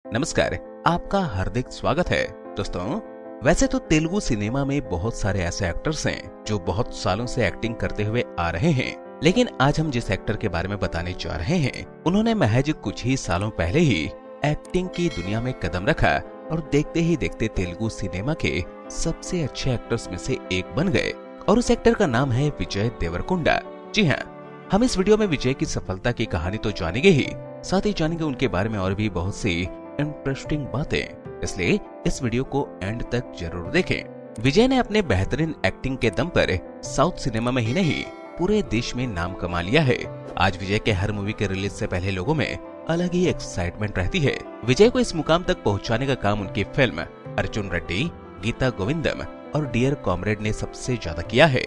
नमस्कार, आपका हार्दिक स्वागत है। दोस्तों, वैसे तो तेलुगु सिनेमा में बहुत सारे ऐसे एक्टर्स हैं जो बहुत सालों से एक्टिंग करते हुए आ रहे हैं, लेकिन आज हम जिस एक्टर के बारे में बताने जा रहे हैं, उन्होंने महज कुछ ही सालों पहले ही एक्टिंग की दुनिया में कदम रखा और देखते ही देखते तेलुगु सिनेमा के सबसे अच्छे एक्टर्स में से एक बन गए। और उस एक्टर का नाम है विजय देवरकोंडा। जी हाँ, हम इस वीडियो में विजय की सफलता की कहानी तो जानेंगे ही, साथ ही जानेंगे उनके बारे में और भी बहुत सी इंटरेस्टिंग बातें, इसलिए इस वीडियो को एंड तक जरूर देखें। विजय ने अपने बेहतरीन एक्टिंग के दम पर साउथ सिनेमा में ही नहीं पूरे देश में नाम कमा लिया है। आज विजय के हर मूवी के रिलीज से पहले लोगों में अलग ही एक्साइटमेंट रहती है। विजय को इस मुकाम तक पहुंचाने का काम उनकी फिल्म अर्जुन रेड्डी, गीता गोविंदम और डियर कॉमरेड ने सबसे ज्यादा किया है।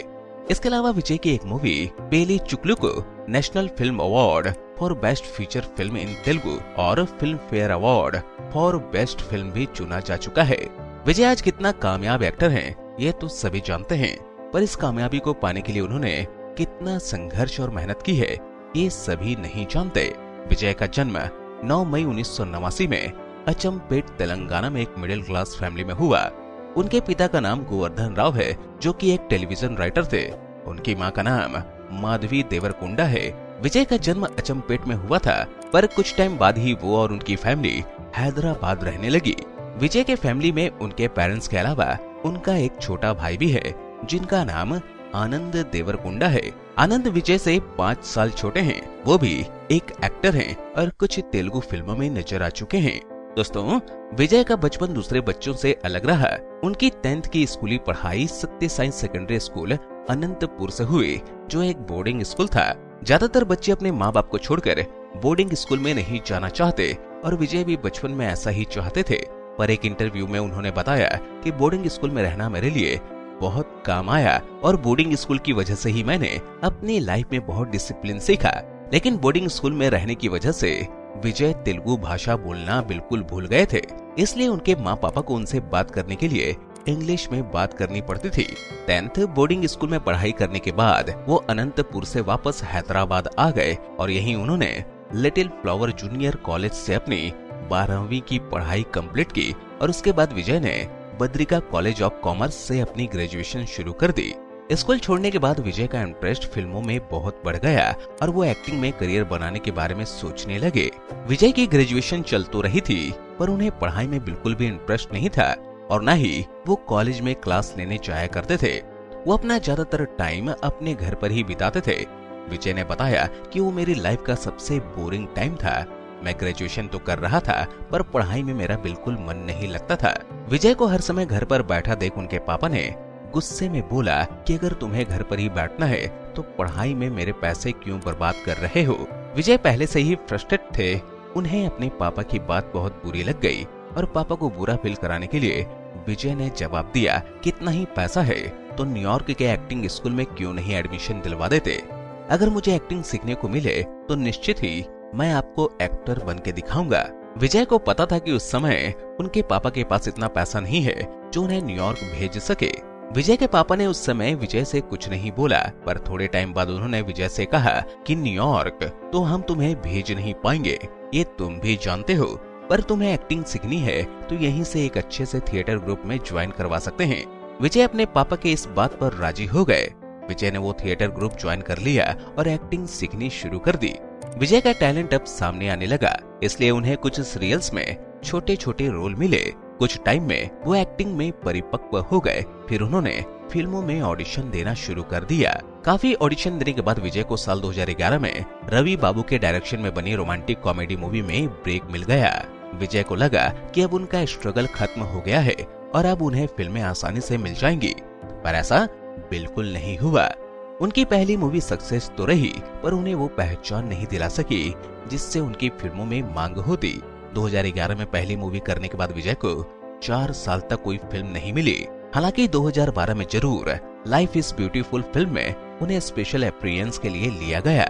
इसके अलावा विजय की एक मूवी पेली चुकलू को national film award for best feature film in Telugu और Filmfare award for best film भी चुना जा चुका है। विजय आज कितना कामयाब एक्टर हैं, ये तो सभी जानते हैं, पर इस कामयाबी को पाने के लिए उन्होंने कितना संघर्ष और मेहनत की है, ये सभी नहीं जानते। विजय का जन्म 9 मई 1989 में अचमपेट तेलंगाना में एक मिडिल क्लास फैमिली में हुआ। उनके पिता का नाम गोवर्धन राव है, जो कि एक टेलीविजन राइटर थे। उनकी मां का नाम माधवी देवरकोंडा है। विजय का जन्म अचमपेट में हुआ था, पर कुछ टाइम बाद ही वो और उनकी फैमिली हैदराबाद रहने लगी। विजय के फैमिली में उनके पेरेंट्स के अलावा उनका एक छोटा भाई भी है, जिनका नाम आनंद देवरकोंडा है। आनंद विजय से 5 साल छोटे हैं। वो भी एक एक्टर हैं और कुछ तेलुगु फिल्मों में नजर आ चुके हैं। दोस्तों, विजय का बचपन दूसरे बच्चों से अलग रहा। उनकी 10th की स्कूली पढ़ाई सत्य साई सेकेंडरी स्कूल अनंतपुर से हुई, जो एक बोर्डिंग स्कूल था। ज्यादातर बच्चे अपने माँ बाप को छोड़कर बोर्डिंग स्कूल में नहीं जाना चाहते और विजय भी बचपन में ऐसा ही चाहते थे। पर एक इंटरव्यू में उन्होंने बताया कि बोर्डिंग स्कूल में रहना मेरे लिए बहुत काम आया और बोर्डिंग स्कूल की वजह से ही मैंने अपनी लाइफ में बहुत डिसिप्लिन सीखा। लेकिन बोर्डिंग स्कूल में रहने की वजह से विजय तेलुगु भाषा बोलना बिल्कुल भूल गए थे, इसलिए उनके माँ पापा को उनसे बात करने के लिए इंग्लिश में बात करनी पड़ती थी। 10th बोर्डिंग स्कूल में पढ़ाई करने के बाद वो अनंतपुर से वापस हैदराबाद आ गए और यहीं उन्होंने लिटिल फ्लावर जूनियर कॉलेज से अपनी 12वीं की पढ़ाई कंप्लीट की और उसके बाद विजय ने बद्रिका कॉलेज ऑफ कॉमर्स से अपनी ग्रेजुएशन शुरू कर दी। स्कूल छोड़ने के बाद विजय का इंटरेस्ट फिल्मों में बहुत बढ़ गया और वो एक्टिंग में करियर बनाने के बारे में सोचने लगे। विजय की ग्रेजुएशन चल तो रही थी, पर उन्हें पढ़ाई में बिल्कुल भी इंटरेस्ट नहीं था और न ही वो कॉलेज में क्लास लेने जाया करते थे। वो अपना ज्यादातर टाइम अपने घर पर ही बिताते थे। विजय ने बताया कि वो मेरी लाइफ का सबसे बोरिंग टाइम था। मैं ग्रेजुएशन तो कर रहा था, पर पढ़ाई में मेरा बिल्कुल मन नहीं लगता था। विजय को हर समय घर पर बैठा देख उनके पापा ने गुस्से में बोला कि अगर तुम्हें घर पर ही बैठना है तो पढ़ाई में मेरे पैसे क्यों बर्बाद कर रहे हो। विजय पहले से ही फ्रस्ट्रेट थे। उन्हें अपने पापा की बात बहुत बुरी लग गई और पापा को बुरा फील कराने के लिए विजय ने जवाब दिया कि इतना ही पैसा है तो न्यूयॉर्क के एक्टिंग स्कूल में क्यों नहीं एडमिशन दिलवा देते। अगर मुझे एक्टिंग सीखने को मिले तो निश्चित ही मैं आपको एक्टर बन के दिखाऊंगा। विजय को पता था कि उस समय उनके पापा के पास इतना पैसा नहीं है जो उन्हें न्यूयॉर्क भेज सके। विजय के पापा ने उस समय विजय से कुछ नहीं बोला, पर थोड़े टाइम बाद उन्होंने विजय से कहा कि न्यूयॉर्क तो हम तुम्हें भेज नहीं पाएंगे, ये तुम भी जानते हो, पर तुम्हें एक्टिंग सीखनी है तो यहीं से एक अच्छे से थिएटर ग्रुप में ज्वाइन करवा सकते हैं। विजय अपने पापा के इस बात पर राजी हो गए। विजय ने वो थिएटर ग्रुप ज्वाइन कर लिया और एक्टिंग सीखनी शुरू कर दी। विजय का टैलेंट अब सामने आने लगा, इसलिए उन्हें कुछ सीरियल्स में छोटे छोटे रोल मिले। कुछ टाइम में वो एक्टिंग में परिपक्व हो गए। फिर उन्होंने फिल्मों में ऑडिशन देना शुरू कर दिया। काफी ऑडिशन देने के बाद विजय को साल 2011 में रवि बाबू के डायरेक्शन में बनी रोमांटिक कॉमेडी मूवी में ब्रेक मिल गया। विजय को लगा कि अब उनका स्ट्रगल खत्म हो गया है और अब उन्हें फिल्में आसानी से मिल जाएंगी, पर ऐसा बिल्कुल नहीं हुआ। उनकी पहली मूवी सक्सेस तो रही, पर उन्हें वो पहचान नहीं दिला सकी जिससे उनकी फिल्मों में मांग होती। 2011 में पहली मूवी करने के बाद विजय को 4 साल तक कोई फिल्म नहीं मिली। हालांकि 2012 में जरूर लाइफ इज ब्यूटीफुल फिल्म में उन्हें स्पेशल अपीयरेंस के लिए लिया गया,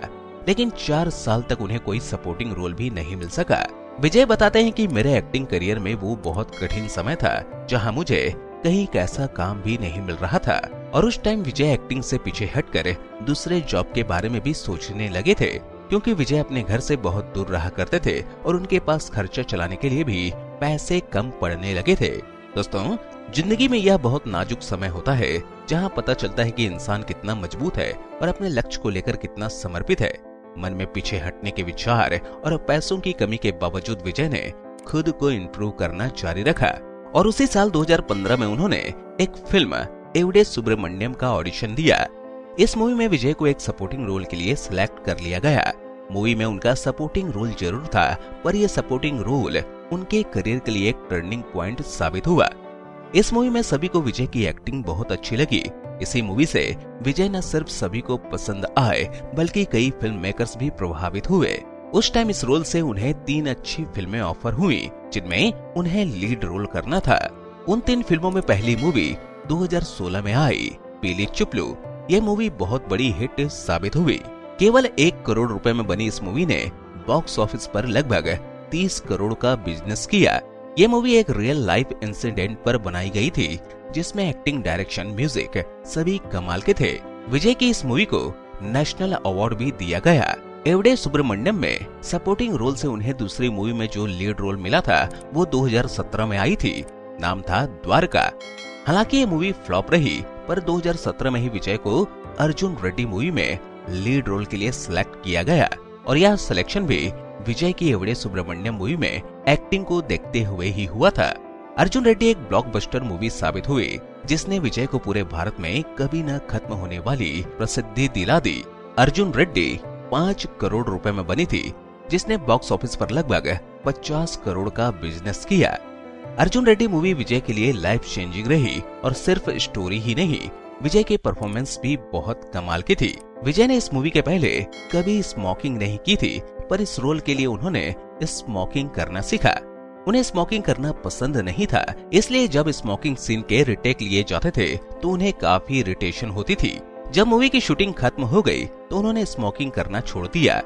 लेकिन 4 साल तक उन्हें कोई सपोर्टिंग रोल भी नहीं मिल सका। विजय बताते हैं कि मेरे एक्टिंग करियर में वो बहुत कठिन समय था, जहां मुझे कहीं कैसा काम भी नहीं मिल रहा था और उस टाइम विजय एक्टिंग से पीछे हटकर दूसरे जॉब के बारे में भी सोचने लगे थे। क्योंकि विजय अपने घर से बहुत दूर रहा करते थे और उनके पास खर्चा चलाने के लिए भी पैसे कम पड़ने लगे थे। दोस्तों, जिंदगी में यह बहुत नाजुक समय होता है जहां पता चलता है कि इंसान कितना मजबूत है और अपने लक्ष्य को लेकर कितना समर्पित है। मन में पीछे हटने के विचार और पैसों की कमी के बावजूद विजय ने खुद को इम्प्रूव करना जारी रखा और उसी साल 2015 में उन्होंने एक फिल्म एवडे सुब्रमण्यम का ऑडिशन दिया। इस मूवी में विजय को एक सपोर्टिंग रोल के लिए सिलेक्ट कर लिया गया। मूवी में उनका सपोर्टिंग रोल जरूर था, पर यह सपोर्टिंग रोल उनके करियर के लिए एक टर्निंग पॉइंट साबित हुआ। इस मूवी में सभी को विजय की एक्टिंग बहुत अच्छी लगी। इसी मूवी से विजय न सिर्फ सभी को पसंद आए बल्कि कई फिल्म मेकर्स भी प्रभावित हुए। उस टाइम इस रोल से उन्हें 3 अच्छी फिल्में ऑफर हुई जिनमें उन्हें लीड रोल करना था। उन 3 फिल्मों में पहली मूवी 2016 में आई पीली चुपलू। ये मूवी बहुत बड़ी हिट साबित हुई। केवल 1 करोड़ रुपए में बनी इस मूवी ने बॉक्स ऑफिस पर लगभग 30 करोड़ का बिजनेस किया। ये मूवी एक रियल लाइफ इंसिडेंट पर बनाई गई थी जिसमें एक्टिंग, डायरेक्शन, म्यूजिक सभी कमाल के थे। विजय की इस मूवी को नेशनल अवार्ड भी दिया गया। एवडे सुब्रमण्यम में सपोर्टिंग रोल से उन्हें दूसरी मूवी में जो लीड रोल मिला था वो 2017 में आई थी। नाम था द्वारका। हालांकि ये मूवी फ्लॉप रही, पर 2017 में ही विजय को अर्जुन रेड्डी मूवी में लीड रोल के लिए सिलेक्ट किया गया और यह सिलेक्शन भी विजय की एवडे सुब्रमण्यम मूवी में एक्टिंग को देखते हुए ही हुआ था। अर्जुन रेड्डी एक ब्लॉकबस्टर मूवी साबित हुई जिसने विजय को पूरे भारत में कभी न खत्म होने वाली प्रसिद्धि दिला दी। अर्जुन रेड्डी 5 करोड़ रुपए में बनी थी जिसने बॉक्स ऑफिस पर लगभग 50 करोड़ का बिजनेस किया। अर्जुन रेड्डी मूवी विजय के लिए लाइफ चेंजिंग रही और सिर्फ स्टोरी ही नहीं, विजय की परफॉर्मेंस भी बहुत कमाल की थी। विजय ने इस मूवी के पहले कभी स्मोकिंग नहीं की थी, पर इस रोल के लिए उन्होंने स्मोकिंग करना सीखा। उन्हें स्मोकिंग करना पसंद नहीं था, इसलिए जब स्मोकिंग सीन के रिटेक लिए जाते थे तो उन्हें काफी इरिटेशन होती थी। जब मूवी की शूटिंग खत्म हो गई तो उन्होंने स्मोकिंग करना छोड़ दिया।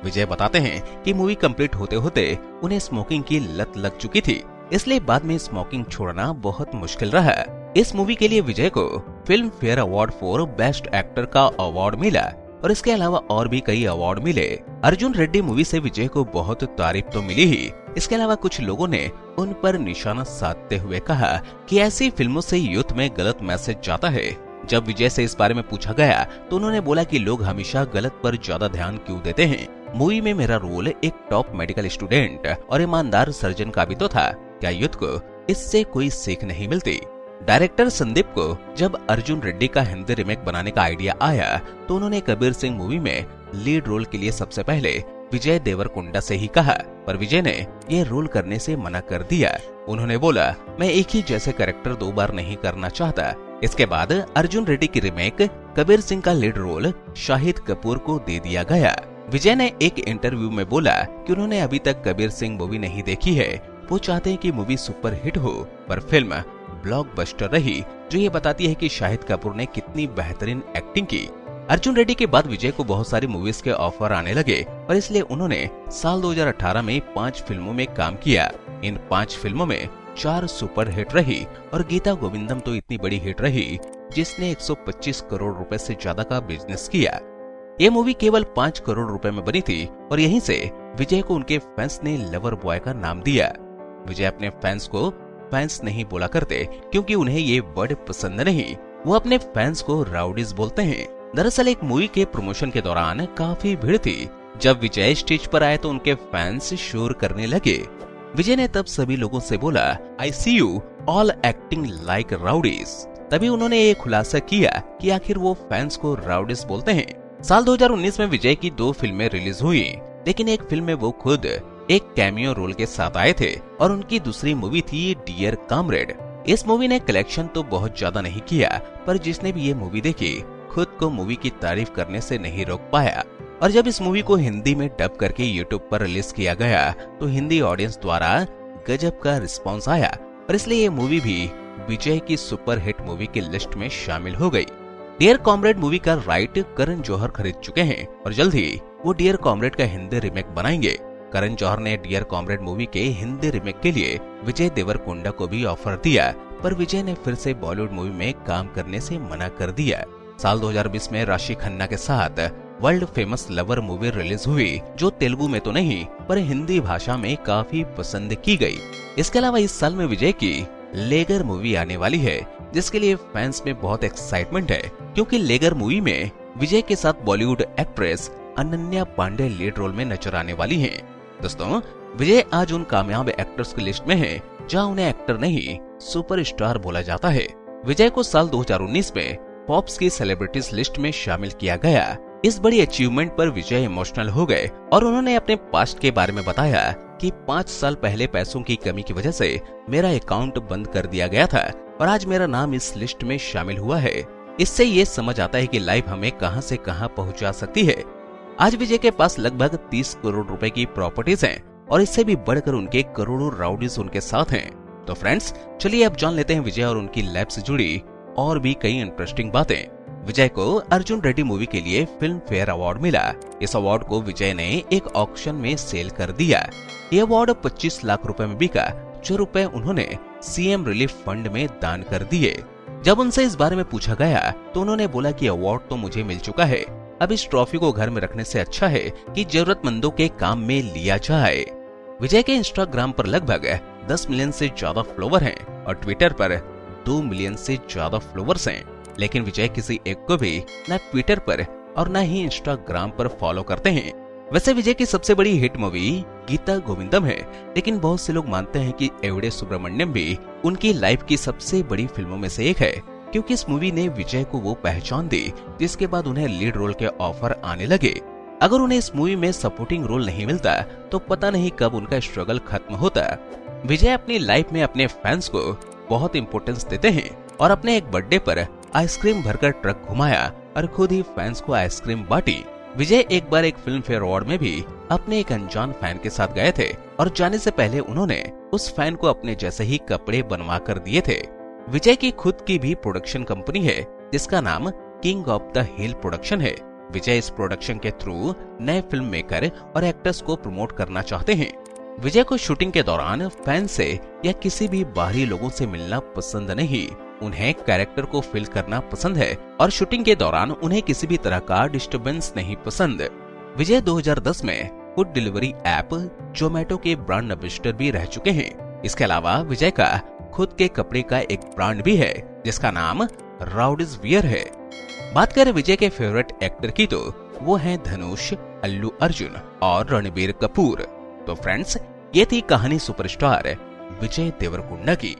विजय बताते हैं कि मूवी कंप्लीट होते होते उन्हें स्मोकिंग की लत लग चुकी थी, इसलिए बाद में स्मोकिंग छोड़ना बहुत मुश्किल रहा। इस मूवी के लिए विजय को film fair award for best actor का अवार्ड मिला और इसके अलावा और भी कई अवार्ड मिले। अर्जुन रेड्डी मूवी से विजय को बहुत तारीफ तो मिली ही, इसके अलावा कुछ लोगों ने उन पर निशाना साधते हुए कहा कि ऐसी फिल्मों से यूथ में गलत मैसेज जाता है। जब विजय से इस बारे में पूछा गया तो उन्होंने बोला कि लोग हमेशा गलत पर ज्यादा ध्यान क्यों देते हैं। मूवी में मेरा रोल एक टॉप मेडिकल स्टूडेंट और ईमानदार सर्जन का भी तो था। क्या यूथ को इससे कोई सीख नहीं मिलती? डायरेक्टर संदीप को जब अर्जुन रेड्डी का हिंदी रिमेक बनाने का आइडिया आया तो उन्होंने कबीर सिंह मूवी में लीड रोल के लिए सबसे पहले विजय देवरकोंडा से ही कहा, पर विजय ने ये रोल करने से मना कर दिया। उन्होंने बोला, मैं एक ही जैसे कैरेक्टर 2 बार नहीं करना चाहता। इसके बाद अर्जुन रेड्डी की रिमेक कबीर सिंह का लीड रोल शाहिद कपूर को दे दिया गया। विजय ने एक इंटरव्यू में बोला कि उन्होंने अभी तक कबीर सिंह मूवी नहीं देखी है। वो चाहते हैं कि मूवी सुपर हिट हो, पर फिल्म ब्लॉकबस्टर रही, जो ये बताती है कि शाहिद कपूर ने कितनी बेहतरीन एक्टिंग की। अर्जुन रेड्डी के बाद विजय को बहुत सारी मूवीज के ऑफर आने लगे और इसलिए उन्होंने साल 2018 में 5 फिल्मों में काम किया। इन 5 फिल्मों में 4 सुपर हिट रही और गीता गोविंदम तो इतनी बड़ी हिट रही जिसने 125 करोड़ रुपए से ज्यादा का बिजनेस किया। ये मूवी केवल 5 करोड़ रुपए में बनी थी और यहीं से विजय को उनके फैंस ने लवर बॉय का नाम दिया। विजय अपने फैंस को फैंस नहीं बोला करते क्योंकि उन्हें ये वर्ड पसंद नहीं। वो अपने फैंस को राउडीज बोलते हैं। दरअसल एक मूवी के प्रमोशन के दौरान काफी भीड़ थी। जब विजय स्टेज पर आए तो उनके फैंस शोर करने लगे। विजय ने तब सभी लोगों से बोला, I see you all acting like rowdies. तभी उन्होंने ये खुलासा किया कि आखिर वो फैंस को राउडीज बोलते हैं। साल 2019 में विजय की 2 फिल्में रिलीज हुई, लेकिन एक फिल्म में वो खुद एक कैमियो रोल के साथ आए थे और उनकी दूसरी मूवी थी डियर कॉमरेड। इस मूवी ने कलेक्शन तो बहुत ज्यादा नहीं किया, पर जिसने भी ये मूवी देखी खुद को मूवी की तारीफ करने से नहीं रोक पाया। और जब इस मूवी को हिंदी में डब करके यूट्यूब पर रिलीज किया गया तो हिंदी ऑडियंस द्वारा गजब का रिस्पॉन्स आया और इसलिए ये मूवी भी विजय की सुपर हिट मूवी की लिस्ट में शामिल हो गई। डियर कॉमरेड मूवी का राइट करण जौहर खरीद चुके हैं और जल्द ही वो डियर कॉमरेड का हिंदी रिमेक बनाएंगे। करण जौहर ने डियर कॉमरेड मूवी के हिंदी रिमेक के लिए विजय देवरकोंडा को भी ऑफर दिया, पर विजय ने फिर से बॉलीवुड मूवी में काम करने से मना कर दिया। साल 2020 में राशि खन्ना के साथ world famous lover movie release हुई, जो तेलुगु में तो नहीं पर हिंदी भाषा में काफी पसंद की गई। इसके अलावा इस साल में विजय की लेगर मूवी आने वाली है, जिसके लिए फैंस में बहुत एक्साइटमेंट है, क्योंकि लेगर मूवी में विजय के साथ Bollywood actress Ananya Panday lead role में नजर आने वाली हैं। दोस्तों, विजय आज उन कामयाब एक्टर्स की लिस्ट में है जहां उन्हें एक्टर नहीं सुपरस्टार बोला जाता है। विजय को साल 2019 में फॉर्ब्स की सेलिब्रिटीज लिस्ट में शामिल किया गया। इस बड़ी अचीवमेंट पर विजय इमोशनल हो गए और उन्होंने अपने पास्ट के बारे में बताया कि 5 साल पहले पैसों की कमी की वजह से मेरा अकाउंट बंद कर दिया गया था और आज मेरा नाम इस लिस्ट में शामिल हुआ है। इससे ये समझ आता है कि लाइफ हमें कहां से कहां पहुंचा सकती है। आज विजय के पास लगभग 30 करोड़ रुपए की प्रॉपर्टीज हैं और इससे भी बढ़कर उनके करोड़ों राउडीज उनके साथ हैं। तो फ्रेंड्स, चलिए अब जान लेते हैं विजय और उनकी लाइफ से जुड़ी और भी कई इंटरेस्टिंग बातें। विजय को अर्जुन रेड्डी मूवी के लिए फिल्म फेयर अवार्ड मिला। इस अवार्ड को विजय ने एक ऑक्शन में सेल कर दिया। ये अवार्ड 25 लाख रुपए में बिका, जो रुपए उन्होंने सीएम रिलीफ फंड में दान कर दिए। जब उनसे इस बारे में पूछा गया तो उन्होंने बोला कि अवार्ड तो मुझे मिल चुका है, अब इस ट्रॉफी को घर में रखने से अच्छा है कि जरूरतमंदों के काम में लिया जाए। विजय के इंस्टाग्राम पर लगभग 10 मिलियन से ज्यादा फॉलोवर हैं और ट्विटर पर 2 मिलियन से ज्यादा फॉलोवर्स हैं। लेकिन विजय किसी एक को भी न ट्विटर पर और न ही इंस्टाग्राम पर फॉलो करते हैं। वैसे विजय की सबसे बड़ी हिट मूवी गीता गोविंदम है, लेकिन बहुत से लोग मानते हैं कि एवडे सुब्रमण्यम भी उनकी लाइफ की सबसे बड़ी फिल्मों में से एक है, क्योंकि इस मूवी ने विजय को वो पहचान दी जिसके बाद उन्हें लीड रोल के ऑफर आने लगे। अगर उन्हें इस मूवी में सपोर्टिंग रोल नहीं मिलता तो पता नहीं कब उनका स्ट्रगल खत्म होता। विजय अपनी लाइफ में अपने फैंस को बहुत इंपॉर्टेंस देते हैं और अपने एक बर्थडे पर आइसक्रीम भरकर ट्रक घुमाया और खुद ही फैंस को आइसक्रीम बांटी। विजय एक बार एक फिल्म फेयर अवार्ड में भी अपने एक अनजान फैन के साथ गए थे और जाने से पहले उन्होंने उस फैन को अपने जैसे ही कपड़े बनवा कर दिए थे। विजय की खुद की भी प्रोडक्शन कंपनी है जिसका नाम king of the hill production है। विजय इस प्रोडक्शन के थ्रू नए फिल्म मेकर और एक्टर्स को प्रमोट करना चाहते हैं। विजय को शूटिंग के दौरान फैन से या किसी भी बाहरी लोगों से मिलना पसंद नहीं। उन्हें कैरेक्टर को फील करना पसंद है और शूटिंग के दौरान उन्हें किसी भी तरह का डिस्टरबेंस नहीं पसंद। विजय 2010 में फूड डिलीवरी ऐप जोमेटो के ब्रांड एम्बेसडर भी रह चुके हैं। इसके अलावा विजय का खुद के कपड़े का एक ब्रांड भी है जिसका नाम राउडीज वियर है। बात करें विजय के फेवरेट एक्टर की तो वो हैं धनुष, अल्लू अर्जुन और रणबीर कपूर। तो फ्रेंड्स, ये थी कहानी सुपरस्टार विजय देवरकोंडा की।